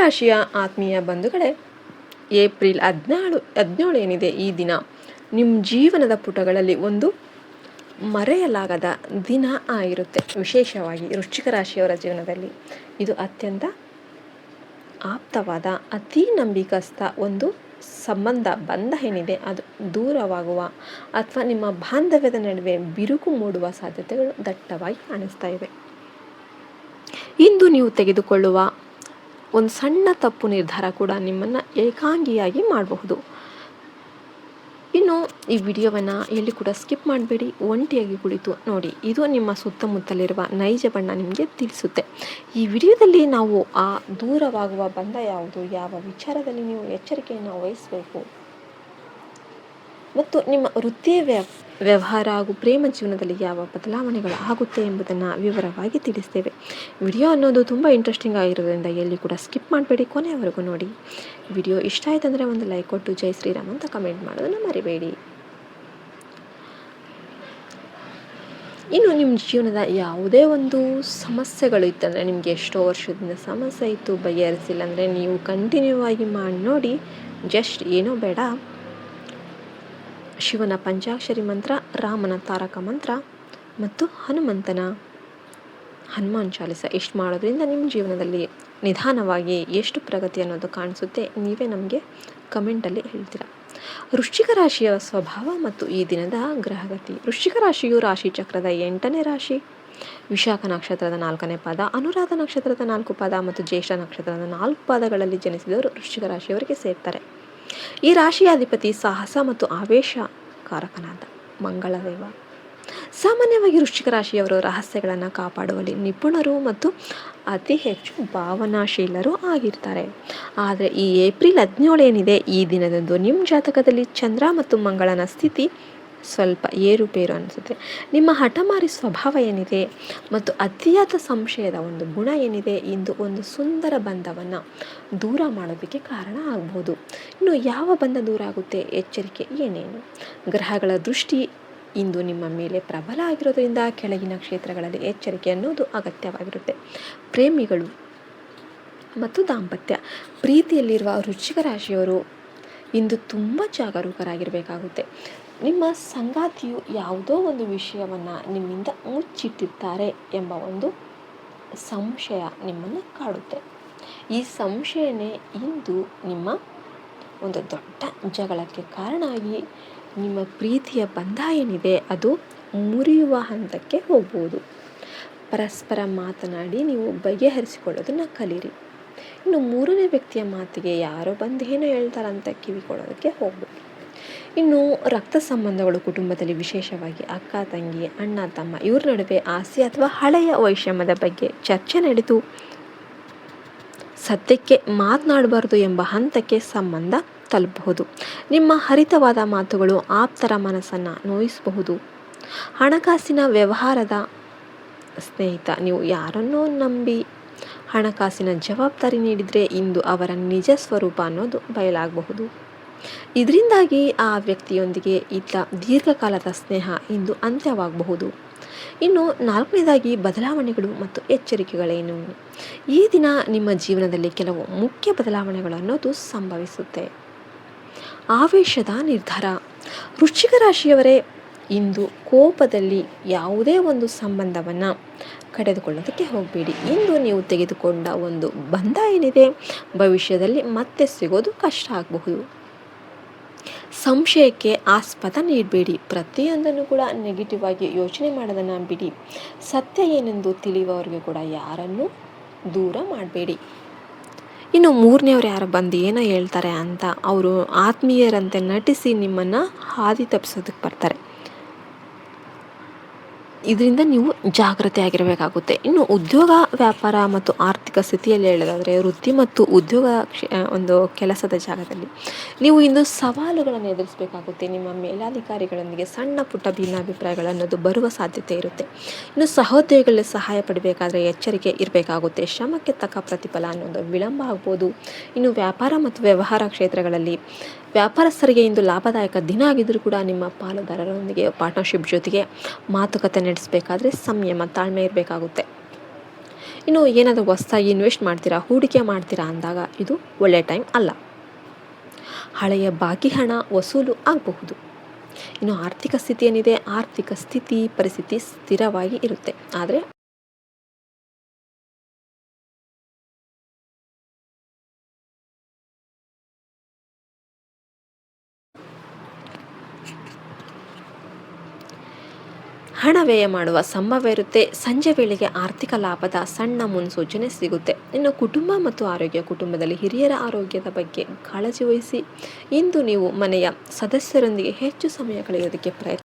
ರಾಶಿಯ ಆತ್ಮೀಯ ಬಂಧುಗಳೇ, ಏಪ್ರಿಲ್ 17 ಏನಿದೆ ಈ ದಿನ ನಿಮ್ಮ ಜೀವನದ ಪುಟಗಳಲ್ಲಿ ಒಂದು ಮರೆಯಲಾಗದ ದಿನ ಆಗಿರುತ್ತೆ. ವಿಶೇಷವಾಗಿ ವೃಶ್ಚಿಕ ರಾಶಿಯವರ ಜೀವನದಲ್ಲಿ ಇದು ಅತ್ಯಂತ ಆಪ್ತವಾದ, ಅತಿ ನಂಬಿಕಸ್ಥ ಒಂದು ಬಂಧ ಏನಿದೆ ಅದು ದೂರವಾಗುವ ಅಥವಾ ನಿಮ್ಮ ಬಾಂಧವ್ಯದ ನಡುವೆ ಬಿರುಕು ಮೂಡುವ ಸಾಧ್ಯತೆಗಳು ದಟ್ಟವಾಗಿ ಕಾಣಿಸ್ತಾ ಇವೆ. ಇಂದು ನೀವು ತೆಗೆದುಕೊಳ್ಳುವ ಒಂದು ಸಣ್ಣ ತಪ್ಪು ನಿರ್ಧಾರ ಕೂಡ ನಿಮ್ಮನ್ನು ಏಕಾಂಗಿಯಾಗಿ ಮಾಡಬಹುದು. ಇನ್ನು ಈ ವಿಡಿಯೋವನ್ನು ಎಲ್ಲಿ ಕೂಡ ಸ್ಕಿಪ್ ಮಾಡಬೇಡಿ, ಒಂಟಿಯಾಗಿ ಕುಳಿತು ನೋಡಿ. ಇದು ನಿಮ್ಮ ಸುತ್ತಮುತ್ತಲಿರುವ ನೈಜ ಬಣ್ಣ ನಿಮಗೆ ತಿಳಿಸುತ್ತೆ. ಈ ವಿಡಿಯೋದಲ್ಲಿ ನಾವು ಆ ದೂರವಾಗುವ ಬಂಧ ಯಾವುದು, ಯಾವ ವಿಚಾರದಲ್ಲಿ ನೀವು ಎಚ್ಚರಿಕೆಯನ್ನು ವಹಿಸಬೇಕು ಮತ್ತು ನಿಮ್ಮ ವೃತ್ತಿಯ ವ್ಯವಹಾರ ಹಾಗೂ ಪ್ರೇಮ ಜೀವನದಲ್ಲಿ ಯಾವ ಬದಲಾವಣೆಗಳು ಆಗುತ್ತೆ ಎಂಬುದನ್ನು ವಿವರವಾಗಿ ತಿಳಿಸ್ತೇವೆ. ವಿಡಿಯೋ ಅನ್ನೋದು ತುಂಬ ಇಂಟ್ರೆಸ್ಟಿಂಗ್ ಆಗಿರೋದ್ರಿಂದ ಎಲ್ಲಿ ಕೂಡ ಸ್ಕಿಪ್ ಮಾಡಬೇಡಿ, ಕೊನೆಯವರೆಗೂ ನೋಡಿ. ವಿಡಿಯೋ ಇಷ್ಟ ಆಯ್ತಂದರೆ ಒಂದು ಲೈಕ್ ಕೊಟ್ಟು ಜೈ ಶ್ರೀರಾಮ್ ಅಂತ ಕಮೆಂಟ್ ಮಾಡೋದನ್ನು ಮರಿಬೇಡಿ. ಇನ್ನು ನಿಮ್ಮ ಜೀವನದ ಯಾವುದೇ ಒಂದು ಸಮಸ್ಯೆಗಳು ಇತ್ತಂದರೆ, ನಿಮಗೆ ಎಷ್ಟೋ ವರ್ಷದಿಂದ ಸಮಸ್ಯೆ ಇತ್ತು, ಬಗೆಹರಿಸಿಲ್ಲ ಅಂದರೆ ನೀವು ಕಂಟಿನ್ಯೂ ಆಗಿ ಮಾಡಿ ನೋಡಿ. ಜಸ್ಟ್ ಏನೂ ಬೇಡ, ಶಿವನ ಪಂಚಾಕ್ಷರಿ ಮಂತ್ರ, ರಾಮನ ತಾರಕ ಮಂತ್ರ ಮತ್ತು ಹನುಮಾನ್ ಚಾಲಿಸ ಇಷ್ಟು ಮಾಡೋದ್ರಿಂದ ನಿಮ್ಮ ಜೀವನದಲ್ಲಿ ನಿಧಾನವಾಗಿ ಎಷ್ಟು ಪ್ರಗತಿ ಅನ್ನೋದು ಕಾಣಿಸುತ್ತೆ, ನೀವೇ ನಮಗೆ ಕಮೆಂಟಲ್ಲಿ ಹೇಳ್ತೀರಾ. ವೃಶ್ಚಿಕ ರಾಶಿಯ ಸ್ವಭಾವ ಮತ್ತು ಈ ದಿನದ ಗ್ರಹಗತಿ. ವೃಶ್ಚಿಕ ರಾಶಿಯು ರಾಶಿ ಚಕ್ರದ 8ನೇ ರಾಶಿ. ವಿಶಾಖ ನಕ್ಷತ್ರದ 4ನೇ ಪಾದ, ಅನುರಾಧ ನಕ್ಷತ್ರದ 4 ಪಾದ ಮತ್ತು ಜ್ಯೇಷ್ಠ ನಕ್ಷತ್ರದ 4 ಪಾದಗಳಲ್ಲಿ ಜನಿಸಿದವರು ವೃಶ್ಚಿಕ ರಾಶಿಯವರಿಗೆ ಸೇರ್ತಾರೆ. ಈ ರಾಶಿಯ ಅಧಿಪತಿ ಸಾಹಸ ಮತ್ತು ಆವೇಶ ಕಾರಕನಾದ ಮಂಗಳದೇವ. ಸಾಮಾನ್ಯವಾಗಿ ವೃಶ್ಚಿಕ ರಾಶಿಯವರು ರಹಸ್ಯಗಳನ್ನು ಕಾಪಾಡುವಲ್ಲಿ ನಿಪುಣರು ಮತ್ತು ಅತಿ ಹೆಚ್ಚು ಭಾವನಾಶೀಲರು ಆಗಿರ್ತಾರೆ. ಆದರೆ ಈ ಏಪ್ರಿಲ್ 17 ಏನಿದೆ ಈ ದಿನದಂದು ನಿಮ್ಮ ಜಾತಕದಲ್ಲಿ ಚಂದ್ರ ಮತ್ತು ಮಂಗಳನ ಸ್ಥಿತಿ ಸ್ವಲ್ಪ ಏರುಪೇರು ಅನಿಸುತ್ತೆ. ನಿಮ್ಮ ಹಠಮಾರಿ ಸ್ವಭಾವ ಏನಿದೆ ಮತ್ತು ಅತಿಯಾದ ಸಂಶಯದ ಒಂದು ಗುಣ ಏನಿದೆ, ಇಂದು ಒಂದು ಸುಂದರ ಬಂಧವನ್ನು ದೂರ ಮಾಡೋದಕ್ಕೆ ಕಾರಣ ಆಗ್ಬೋದು. ಇನ್ನು ಯಾವ ಬಂಧ ದೂರ ಆಗುತ್ತೆ, ಎಚ್ಚರಿಕೆ ಏನೇನು? ಗ್ರಹಗಳ ದೃಷ್ಟಿ ಇಂದು ನಿಮ್ಮ ಮೇಲೆ ಪ್ರಬಲ ಆಗಿರೋದ್ರಿಂದ ಕೆಳಗಿನ ಕ್ಷೇತ್ರಗಳಲ್ಲಿ ಎಚ್ಚರಿಕೆ ಅನ್ನೋದು ಅಗತ್ಯವಾಗಿರುತ್ತೆ. ಪ್ರೇಮಿಗಳು ಮತ್ತು ದಾಂಪತ್ಯ. ಪ್ರೀತಿಯಲ್ಲಿರುವ ವೃಶ್ಚಿಕ ರಾಶಿಯವರು ಇಂದು ತುಂಬ ಜಾಗರೂಕರಾಗಿರಬೇಕಾಗುತ್ತೆ. ನಿಮ್ಮ ಸಂಗಾತಿಯು ಯಾವುದೋ ಒಂದು ವಿಷಯವನ್ನು ನಿಮ್ಮಿಂದ ಮುಚ್ಚಿಟ್ಟಿರ್ತಾರೆ ಎಂಬ ಒಂದು ಸಂಶಯ ನಿಮ್ಮನ್ನು ಕಾಡುತ್ತೆ. ಈ ಸಂಶಯನೇ ಇಂದು ನಿಮ್ಮ ಒಂದು ದೊಡ್ಡ ಜಗಳಕ್ಕೆ ಕಾರಣ ಆಗಿ ನಿಮ್ಮ ಪ್ರೀತಿಯ ಬಂಧ ಏನಿದೆ ಅದು ಮುರಿಯುವ ಹಂತಕ್ಕೆ ಹೋಗ್ಬೋದು. ಪರಸ್ಪರ ಮಾತನಾಡಿ ನೀವು ಬಗೆಹರಿಸಿಕೊಳ್ಳೋದನ್ನು ಕಲೀರಿ. ಇನ್ನು 3ನೇ ವ್ಯಕ್ತಿಯ ಮಾತಿಗೆ ಯಾರೋ ಬಂದು ಏನೋ ಹೇಳ್ತಾರಂತ ಕಿವಿ ಕೊಡೋದಕ್ಕೆ ಹೋಗ್ಬೇಕು. ಇನ್ನು ರಕ್ತ ಸಂಬಂಧಗಳು, ಕುಟುಂಬದಲ್ಲಿ ವಿಶೇಷವಾಗಿ ಅಕ್ಕ ತಂಗಿ, ಅಣ್ಣ ತಮ್ಮ ಇವ್ರ ನಡುವೆ ಆಸೆ ಅಥವಾ ಹಳೆಯ ವೈಷಮ್ಯದ ಬಗ್ಗೆ ಚರ್ಚೆ ನಡೆದು ಸದ್ಯಕ್ಕೆ ಮಾತನಾಡಬಾರ್ದು ಎಂಬ ಹಂತಕ್ಕೆ ಸಂಬಂಧ ತಲುಪಬಹುದು. ನಿಮ್ಮ ಹರಿತವಾದ ಮಾತುಗಳು ಆಪ್ತರ ಮನಸ್ಸನ್ನು ನೋಯಿಸಬಹುದು. ಹಣಕಾಸಿನ ವ್ಯವಹಾರದ ಸ್ನೇಹಿತ, ನೀವು ಯಾರನ್ನೋ ನಂಬಿ ಹಣಕಾಸಿನ ಜವಾಬ್ದಾರಿ ನೀಡಿದರೆ ಇಂದು ಅವರ ನಿಜ ಸ್ವರೂಪ ಅನ್ನೋದು ಬಯಲಾಗಬಹುದು. ಇದರಿಂದಾಗಿ ಆ ವ್ಯಕ್ತಿಯೊಂದಿಗೆ ಇದ್ದ ದೀರ್ಘಕಾಲದ ಸ್ನೇಹ ಇಂದು ಅಂತ್ಯವಾಗಬಹುದು. ಇನ್ನು 4ನೇದಾಗಿ ಬದಲಾವಣೆಗಳು ಮತ್ತು ಎಚ್ಚರಿಕೆಗಳೇನು? ಈ ದಿನ ನಿಮ್ಮ ಜೀವನದಲ್ಲಿ ಕೆಲವು ಮುಖ್ಯ ಬದಲಾವಣೆಗಳು ಅನ್ನೋದು ಸಂಭವಿಸುತ್ತೆ. ಆವೇಶದ ನಿರ್ಧಾರ. ವೃಶ್ಚಿಕ ರಾಶಿಯವರೇ, ಇಂದು ಕೋಪದಲ್ಲಿ ಯಾವುದೇ ಒಂದು ಸಂಬಂಧವನ್ನು ಕಡಿದುಕೊಳ್ಳೋದಕ್ಕೆ ಹೋಗಬೇಡಿ. ಇಂದು ನೀವು ತೆಗೆದುಕೊಂಡ ಒಂದು ಬಂಧ ಏನಿದೆ ಭವಿಷ್ಯದಲ್ಲಿ ಮತ್ತೆ ಸಿಗೋದು ಕಷ್ಟ ಆಗಬಹುದು. ಸಂಶಯಕ್ಕೆ ಆಸ್ಪದ ನೀಡಬೇಡಿ. ಪ್ರತಿಯೊಂದನ್ನು ಕೂಡ ನೆಗೆಟಿವ್ ಆಗಿ ಯೋಚನೆ ಮಾಡೋದನ್ನು ಬಿಡಿ. ಸತ್ಯ ಏನೆಂದು ತಿಳಿಯುವವರೆಗೂ ಕೂಡ ಯಾರನ್ನು ದೂರ ಮಾಡಬೇಡಿ. ಇನ್ನು 3ನೇವ್ರು ಯಾರು ಬಂದು ಏನೋ ಹೇಳ್ತಾರೆ ಅಂತ ಅವರು ಆತ್ಮೀಯರಂತೆ ನಟಿಸಿ ನಿಮ್ಮನ್ನು ಹಾದಿ ತಪ್ಪಿಸೋದಕ್ಕೆ ಬರ್ತಾರೆ. ಇದರಿಂದ ನೀವು ಜಾಗ್ರತೆ ಆಗಿರಬೇಕಾಗುತ್ತೆ. ಇನ್ನು ಉದ್ಯೋಗ, ವ್ಯಾಪಾರ ಮತ್ತು ಆರ್ಥಿಕ ಸ್ಥಿತಿಯಲ್ಲಿ ಹೇಳೋದಾದರೆ ವೃತ್ತಿ ಮತ್ತು ಉದ್ಯೋಗ ಒಂದು ಕೆಲಸದ ಜಾಗದಲ್ಲಿ ನೀವು ಇಂದು ಸವಾಲುಗಳನ್ನು ಎದುರಿಸಬೇಕಾಗುತ್ತೆ. ನಿಮ್ಮ ಮೇಲಾಧಿಕಾರಿಗಳೊಂದಿಗೆ ಸಣ್ಣ ಪುಟ್ಟ ಭಿನ್ನಾಭಿಪ್ರಾಯಗಳು ಅನ್ನೋದು ಬರುವ ಸಾಧ್ಯತೆ ಇರುತ್ತೆ. ಇನ್ನು ಸಹೋದ್ಯೋಗಿಗಳಲ್ಲಿ ಸಹಾಯ ಪಡಬೇಕಾದ್ರೆ ಎಚ್ಚರಿಕೆ ಇರಬೇಕಾಗುತ್ತೆ. ಶ್ರಮಕ್ಕೆ ತಕ್ಕ ಪ್ರತಿಫಲ ಅನ್ನೋದು ವಿಳಂಬ ಆಗ್ಬೋದು. ಇನ್ನು ವ್ಯಾಪಾರ ಮತ್ತು ವ್ಯವಹಾರ ಕ್ಷೇತ್ರಗಳಲ್ಲಿ ವ್ಯಾಪಾರಸ್ಥರಿಗೆ ಇಂದು ಲಾಭದಾಯಕ ದಿನ ಆಗಿದ್ದರೂ ಕೂಡ ನಿಮ್ಮ ಪಾಲುದಾರರೊಂದಿಗೆ ಪಾರ್ಟ್ನರ್ಶಿಪ್ ಜೊತೆಗೆ ಮಾತುಕತೆ ನಡೆಸಬೇಕಾದ್ರೆ ಸಂಯಮ, ತಾಳ್ಮೆ ಇರಬೇಕಾಗುತ್ತೆ. ಇನ್ನು ಏನಾದರೂ ಹೊಸ್ದಾಗಿ ಇನ್ವೆಸ್ಟ್ ಮಾಡ್ತೀರಾ, ಹೂಡಿಕೆ ಮಾಡ್ತೀರಾ ಅಂದಾಗ ಇದು ಒಳ್ಳೆಯ ಟೈಮ್ ಅಲ್ಲ. ಹಳೆಯ ಬಾಕಿ ಹಣ ವಸೂಲು ಆಗಬಹುದು. ಇನ್ನು ಆರ್ಥಿಕ ಸ್ಥಿತಿ ಏನಿದೆ, ಆರ್ಥಿಕ ಸ್ಥಿತಿ ಪರಿಸ್ಥಿತಿ ಸ್ಥಿರವಾಗಿ ಇರುತ್ತೆ. ಆದರೆ ಹಣ ವ್ಯಯ ಮಾಡುವ ಸಂಭವ ಇರುತ್ತೆ. ಸಂಜೆ ವೇಳೆಗೆ ಆರ್ಥಿಕ ಲಾಭದ ಸಣ್ಣ ಮುನ್ಸೂಚನೆ ಸಿಗುತ್ತೆ. ಇನ್ನು ಕುಟುಂಬ ಮತ್ತು ಆರೋಗ್ಯ, ಕುಟುಂಬದಲ್ಲಿ ಹಿರಿಯರ ಆರೋಗ್ಯದ ಬಗ್ಗೆ ಕಾಳಜಿ ವಹಿಸಿ. ಇಂದು ನೀವು ಮನೆಯ ಸದಸ್ಯರೊಂದಿಗೆ ಹೆಚ್ಚು ಸಮಯ ಕಳೆಯೋದಕ್ಕೆ ಪ್ರಯತ್ನ